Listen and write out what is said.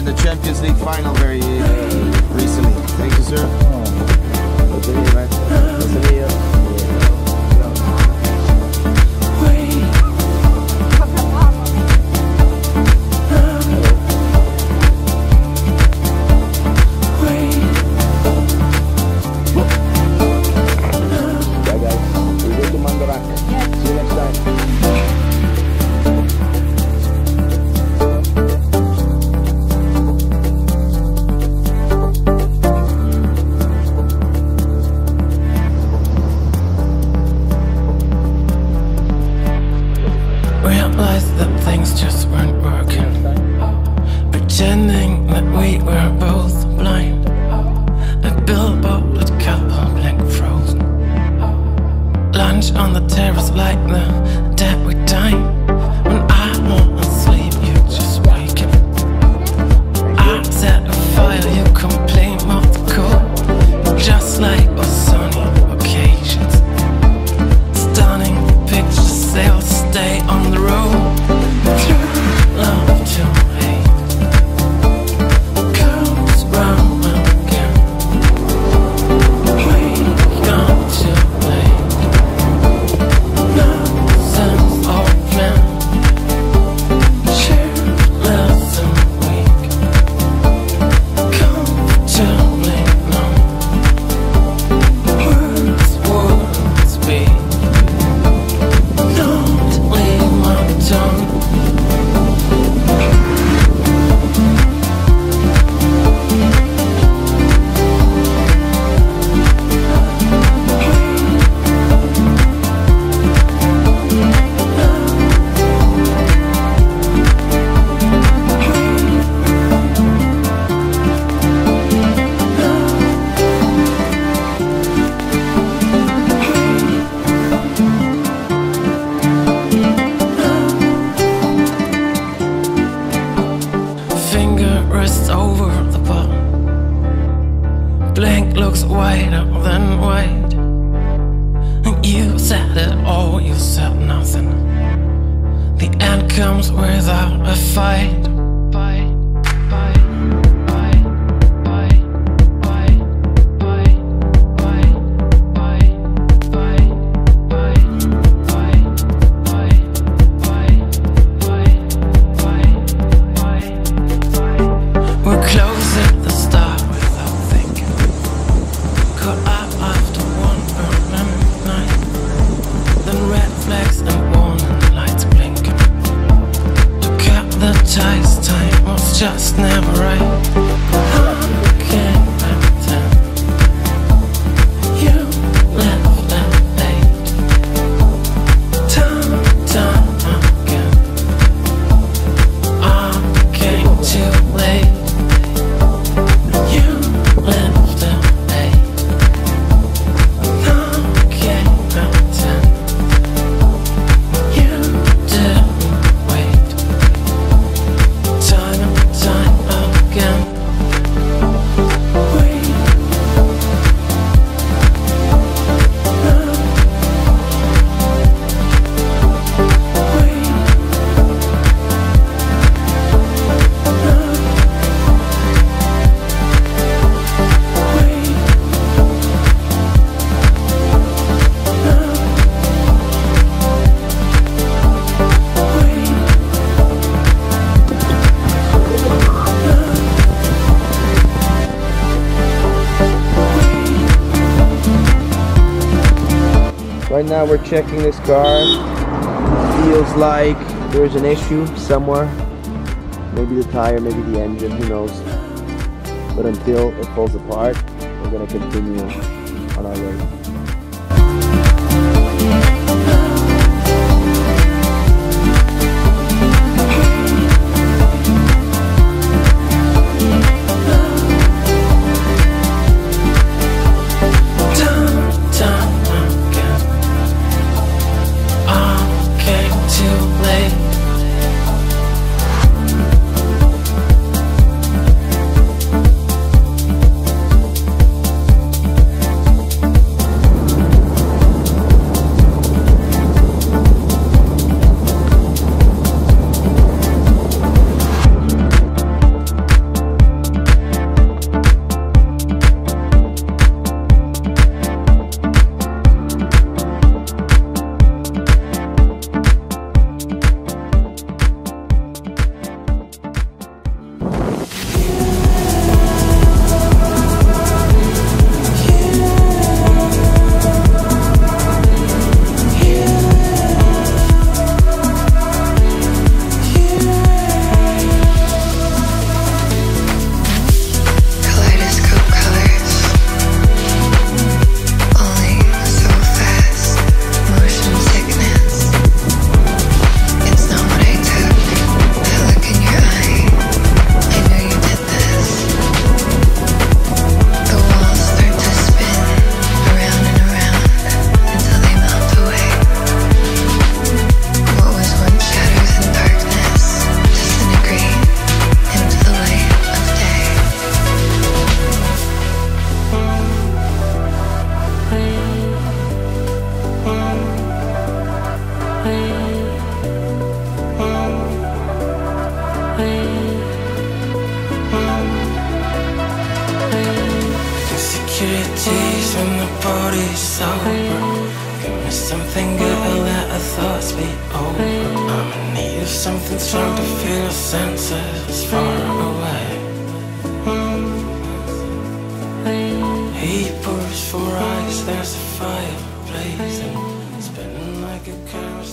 the Champions League final very recently. Thank you, sir. Good to meet you, man. Nice to meet you. Bye guys. We go to Mandorak. See you next time. Realized that things just weren't working. Pretending that we were both blind. A billboard with couple blank frozen. Lunch on the terrace like the dead we dine. When I want to sleep, you just waking. I set a fire, you complain about the cold. Just like on sunny occasions. Stunning pictures, they'll stay on the road. Through love to hate comes round again. Wake up too late. Nonsense old man. Cheerless and weak. Comfortably numb. Words wouldn't speak. Don't leave my tongue. Finger rests over the button. Blank looks whiter than white. You said it all, you said nothing. The end comes without a fight. We're close at the start without thinking. Caught up after one burning night. Then red flags and warning lights blinking. To cut the ties, time was just never right. How can I pretend you left at 8? Time again. I came too late. You left at 8. Now can't pretend you didn't wait. Time again. Wait. Right now we're checking this car. Feels like there's an issue somewhere. Maybe the tire, maybe the engine, who knows. But until it falls apart, we're gonna continue on our way. insecurities when the body's sober. Give me something good to let the thoughts be over. I'm in need of something strong to feel senses far away. He pours 4 eyes, there's a fire blazing, spinning like a camera.